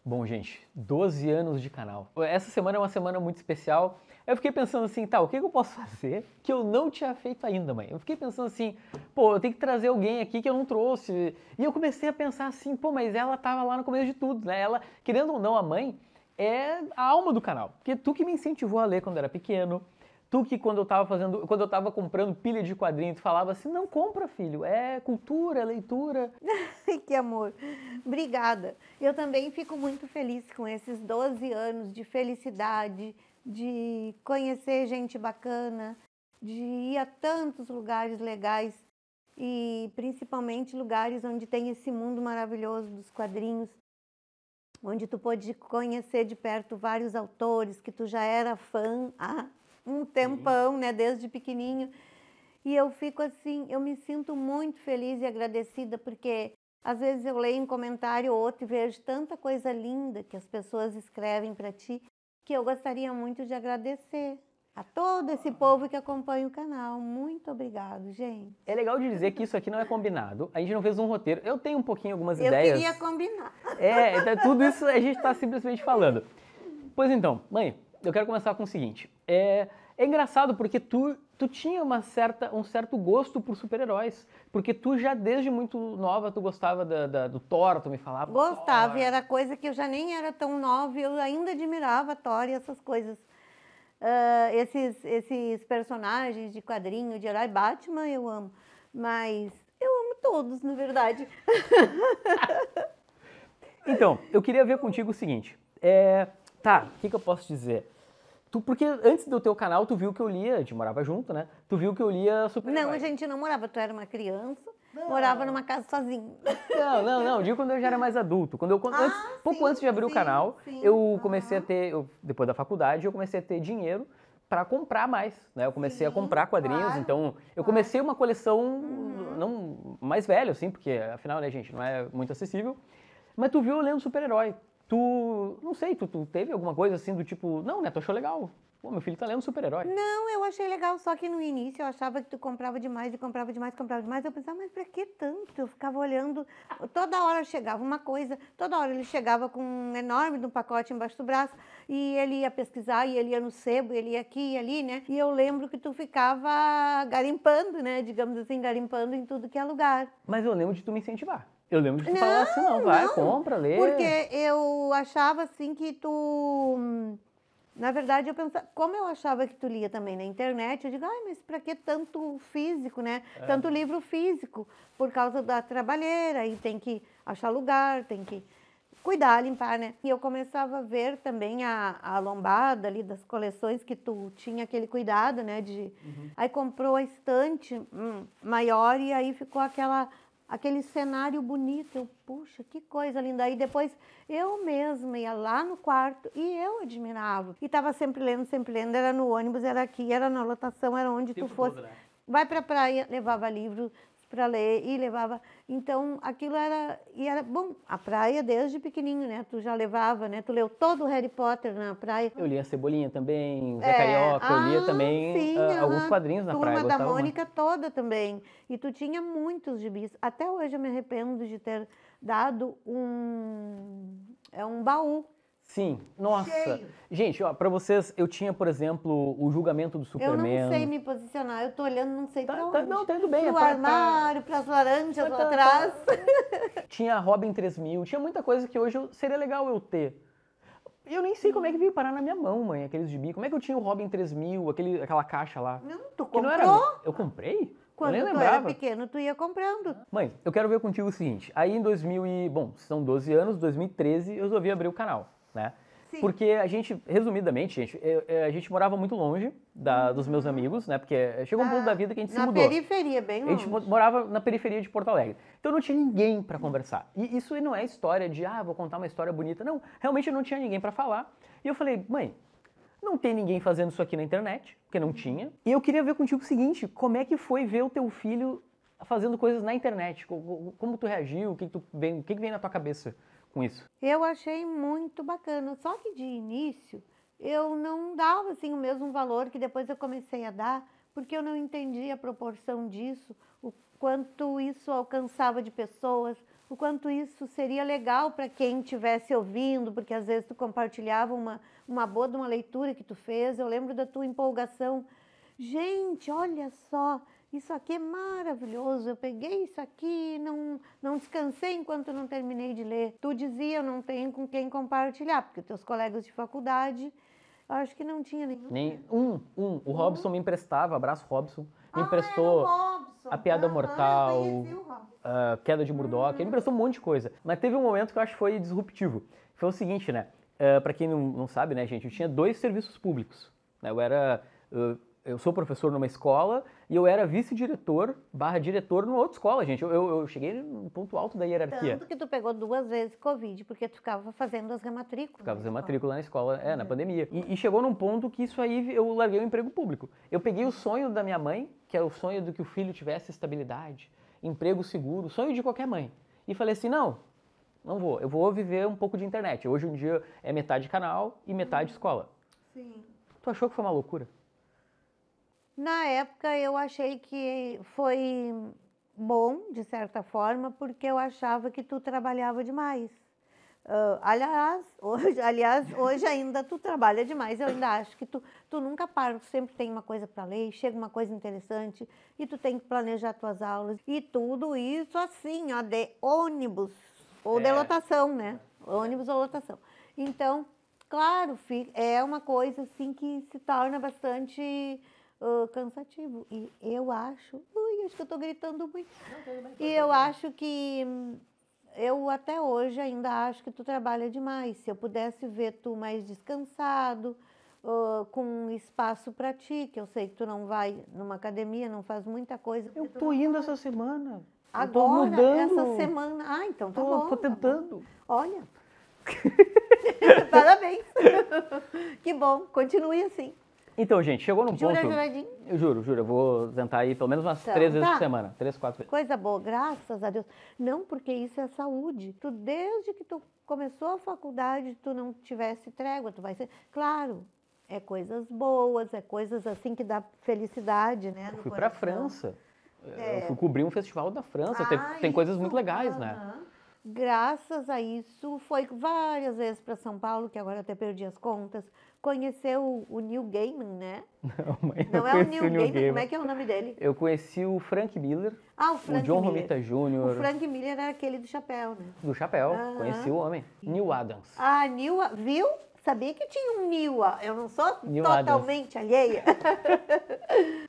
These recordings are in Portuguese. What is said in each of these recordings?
Bom, gente, 12 anos de canal. Essa semana é uma semana muito especial. Eu fiquei pensando assim, tá, o que eu posso fazer que eu não tinha feito ainda, mãe? Eu fiquei pensando assim, pô, eu tenho que trazer alguém aqui que eu não trouxe. E eu comecei a pensar assim, pô, mas ela tava lá no começo de tudo, né? Ela, querendo ou não, a mãe é a alma do canal. Porque tu que me incentivou a ler quando era pequeno, tu que quando eu tava comprando pilha de quadrinhos, tu falava assim, não compra, filho, é cultura, é leitura. Que amor. Obrigada. Eu também fico muito feliz com esses 12 anos de felicidade, de conhecer gente bacana, de ir a tantos lugares legais e principalmente lugares onde tem esse mundo maravilhoso dos quadrinhos, onde tu pôde conhecer de perto vários autores que tu já era fã há um tempão, né, desde pequenininho. E eu fico assim, eu me sinto muito feliz e agradecida porque às vezes eu leio um comentário ou outro e vejo tanta coisa linda que as pessoas escrevem para ti, que eu gostaria muito de agradecer a todo esse povo que acompanha o canal. Muito obrigado, gente. É legal de dizer que isso aqui não é combinado, a gente não fez um roteiro. Eu tenho um pouquinho algumas Eu ideias. queria combinar. Tudo isso a gente está simplesmente falando. Pois então, mãe, eu quero começar com o seguinte. É engraçado porque tu tinha um certo gosto por super-heróis. Porque tu já desde muito nova tu gostava do Thor, tu me falava. Gostava, Thor. e era coisa que eu já nem era tão nova, eu ainda admirava Thor e essas coisas. Esses personagens de quadrinho, de herói, Batman eu amo, mas eu amo todos, na verdade. Então, eu queria ver contigo o seguinte. Tá, o que eu posso dizer? Porque antes do teu canal, tu viu que eu lia, a gente morava junto, né? Tu viu que eu lia super-herói. Não, a gente não morava, tu era uma criança, morava numa casa sozinho. Não, digo quando eu já era mais adulto. Pouco antes de abrir o canal, eu comecei a ter, depois da faculdade, eu comecei a ter dinheiro para comprar mais, né? Eu comecei a comprar quadrinhos, claro, então eu comecei uma coleção não mais velha, assim, porque afinal, né, gente, não é muito acessível. Mas tu viu eu lendo super-herói. Não sei, tu teve alguma coisa assim do tipo, não, né, tu achou legal. Pô, meu filho tá lendo super-herói. Não, eu achei legal, só que no início eu achava que tu comprava demais e comprava demais, comprava demais. Eu pensava, mas pra que tanto? Eu ficava olhando, toda hora chegava uma coisa, toda hora ele chegava com um enorme de um pacote embaixo do braço e ele ia pesquisar, e ele ia no sebo, ele ia aqui e ali, né? E eu lembro que tu ficava garimpando, né? Digamos assim, garimpando em tudo que é lugar. Mas eu lembro de tu me incentivar. Eu lembro de tu falar assim, não, vai, compra, lê. Porque eu achava assim que tu... Na verdade, eu pensava, como eu achava que tu lia também na internet, eu digo, ai, mas pra que tanto físico, né? Tanto livro físico, por causa da trabalheira, e tem que achar lugar, tem que cuidar, limpar, né? E eu começava a ver também a lombada ali das coleções que tu tinha aquele cuidado, né? Aí comprou a estante maior e aí ficou aquele cenário bonito. Eu, puxa, que coisa linda. Aí depois eu mesma ia lá no quarto e eu admirava. E estava sempre lendo, era no ônibus, era aqui, era na lotação, era onde tu fosse. Todo, né? Vai pra praia, levava livro para ler e levava. Então, aquilo era bom. A praia desde pequenininho, né? Tu já levava, né? Tu leu todo o Harry Potter na praia. Eu lia Cebolinha também, o Zé Carioca, eu lia também Sim, alguns quadrinhos na praia, Turma da gostava Mônica toda também. E tu tinha muitos gibis. Até hoje eu me arrependo de ter dado um baú. Sim, nossa. Cheio. Gente, ó, pra vocês, eu tinha, por exemplo, o Julgamento do Eu Superman. não sei me posicionar, eu tô olhando não sei pra onde. Não, tá indo bem. Pro armário, pras laranjas lá atrás. Tinha Robin 3000, tinha muita coisa que hoje seria legal eu ter. E eu nem sei como é que veio parar na minha mão, mãe, aqueles gibi. Como é que eu tinha o Robin 3000, aquela caixa lá? Não, tu Que não comprou? Eu comprei? Quando eu nem tu era lembrava. pequeno, tu ia comprando. Mãe, eu quero ver contigo o seguinte. Aí em bom, são 12 anos, 2013, eu resolvi abrir o canal, né? Sim. Porque a gente, resumidamente, gente, a gente morava muito longe dos meus amigos, né? Porque chegou um ponto da vida que a gente se mudou. Na periferia, bem longe. A gente morava na periferia de Porto Alegre. Então não tinha ninguém para conversar. E isso não é história de, vou contar uma história bonita. Não, realmente não tinha ninguém para falar. E eu falei, mãe, não tem ninguém fazendo isso aqui na internet, porque não tinha. E eu queria ver contigo o seguinte, como é que foi ver o teu filho fazendo coisas na internet? Como tu reagiu? O que vem na tua cabeça com isso? Eu achei muito bacana, só que de início eu não dava assim o mesmo valor que depois eu comecei a dar, porque eu não entendia a proporção disso, o quanto isso alcançava de pessoas, o quanto isso seria legal para quem estivesse ouvindo, porque às vezes tu compartilhava uma boa de uma leitura que tu fez. Eu lembro da tua empolgação. Gente, olha só, isso aqui é maravilhoso. Eu peguei isso aqui, não descansei enquanto não terminei de ler. Tu dizia, eu não tenho com quem compartilhar, porque teus colegas de faculdade, eu acho que não tinha nenhum. Nem o Robson me emprestava, abraço Robson, me Era emprestou o Robson. A Piada Mortal, eu conheci o Robson. a Queda de Murdoch, ele me emprestou um monte de coisa. Mas teve um momento que eu acho que foi disruptivo. Foi o seguinte, né? Pra quem não sabe, né, gente, eu tinha 2 serviços públicos. Né? Eu sou professor numa escola e eu era vice-diretor / diretor numa outra escola, gente. Eu cheguei no ponto alto da hierarquia. Tanto que tu pegou 2 vezes Covid, porque tu ficava fazendo as rematrículas. Ficava fazendo matrícula na escola, na pandemia. E chegou num ponto que isso aí, eu larguei o emprego público. Eu peguei o sonho da minha mãe, que era o sonho de que o filho tivesse estabilidade, emprego seguro, sonho de qualquer mãe. E falei assim, não vou, eu vou viver um pouco de internet. Hoje em dia é metade canal e metade escola. Sim. Tu achou que foi uma loucura? Na época eu achei que foi bom, de certa forma, porque eu achava que tu trabalhava demais. Aliás, hoje ainda tu trabalha demais, eu ainda acho que tu nunca para, tu sempre tem uma coisa para ler, chega uma coisa interessante e tu tem que planejar tuas aulas e tudo isso assim, ó, de ônibus ou de lotação, né? Ônibus ou lotação. Então, claro, é uma coisa assim que se torna bastante cansativo. E eu acho que eu tô gritando muito. E eu acho que eu até hoje ainda acho que tu trabalha demais. Se eu pudesse ver tu mais descansado, com espaço para ti, que eu sei que tu não vai numa academia, não faz muita coisa. Eu tô indo essa semana. Agora, eu tô mudando. essa semana. Ah, então tá bom. Tô tentando. Tá bom. Olha. Parabéns. Que bom, continue assim. Então, gente, chegou num ponto... Juradinho? Eu juro, eu vou tentar ir pelo menos umas 3 vezes por semana. 3, 4 vezes. Coisa boa, graças a Deus. Não, porque isso é saúde. Tu, desde que tu começou a faculdade, tu não tivesse trégua, tu vai ser... Claro, é coisas boas, é coisas assim que dá felicidade, né? Eu fui pra França. Eu fui cobrir um festival da França. Tem coisas muito legais, né? Graças a isso, foi várias vezes para São Paulo, que agora até perdi as contas. Conheceu o Neil Gaiman, né? Não é o Neil Gaiman, como é que é o nome dele? Eu conheci o Frank Miller, o John Romita Jr. O Frank Miller era aquele do chapéu, né? Do chapéu, conheci o homem. Neil Adams. Neil, viu? Sabia que tinha um Neil, eu não sou Neil totalmente alheia.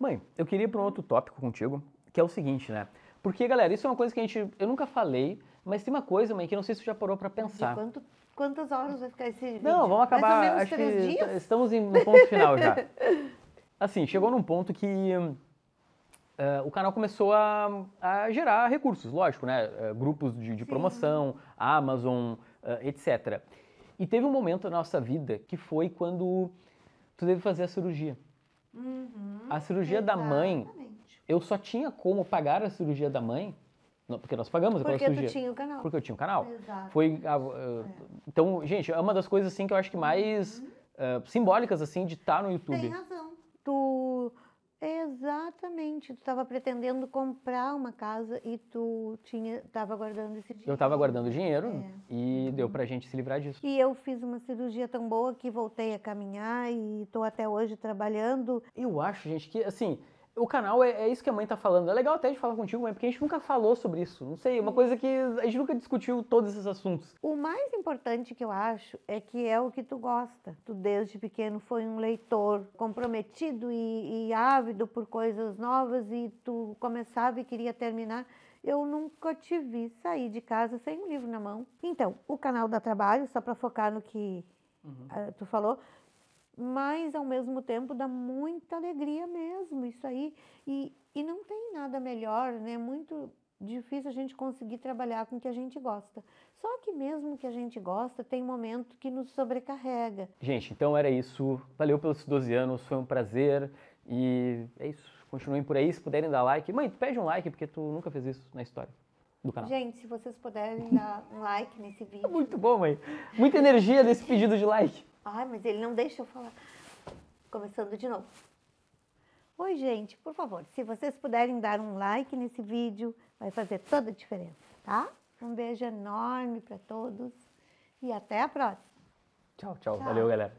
Mãe, eu queria ir para um outro tópico contigo, que é o seguinte, né? Porque, galera, isso é uma coisa que eu nunca falei, mas tem uma coisa, mãe, que eu não sei se você já parou para pensar. Quantas horas vai ficar esse vídeo? Não, vamos acabar, mais ou menos acho 3 que dias? estamos no ponto final já. Assim, chegou num ponto que o canal começou a gerar recursos, lógico, né? Grupos de promoção, Amazon, etc. E teve um momento na nossa vida que foi quando tu teve que fazer a cirurgia. A cirurgia da mãe, eu só tinha como pagar a cirurgia da mãe, porque nós pagamos aquela cirurgia. Porque tu tinha o canal. Porque eu tinha o canal. Exato. Então, gente, é uma das coisas assim que eu acho que mais simbólicas assim de estar no YouTube. Tem razão. Exatamente. Tu estava pretendendo comprar uma casa e tu estava guardando esse dinheiro. Eu estava guardando dinheiro e deu pra gente se livrar disso. E eu fiz uma cirurgia tão boa que voltei a caminhar e estou até hoje trabalhando. Eu acho, gente, que assim... O canal é isso que a mãe tá falando. É legal até de falar contigo, mãe, porque a gente nunca falou sobre isso. Não sei, é uma coisa que a gente nunca discutiu todos esses assuntos. O mais importante que eu acho é que é o que tu gosta. Tu desde pequeno foi um leitor comprometido e ávido por coisas novas e tu começava e queria terminar. Eu nunca te vi sair de casa sem um livro na mão. Então, o canal dá trabalho, só para focar no que tu falou, mas ao mesmo tempo dá muita alegria mesmo isso aí, e não tem nada melhor, né? É muito difícil a gente conseguir trabalhar com o que a gente gosta. Só que mesmo que a gente gosta, tem momento que nos sobrecarrega. Gente, então era isso. Valeu pelos 12 anos, foi um prazer e é isso. Continuem por aí, se puderem dar like. Mãe, tu pede um like porque tu nunca fez isso na história do canal. Gente, se vocês puderem dar um like nesse vídeo. Muito bom, mãe. Muita energia nesse pedido de like. Ai, mas ele não deixa eu falar. Começando de novo. Oi, gente, por favor, se vocês puderem dar um like nesse vídeo, vai fazer toda a diferença, tá? Um beijo enorme para todos e até a próxima. Tchau, tchau. Tchau. Valeu, galera.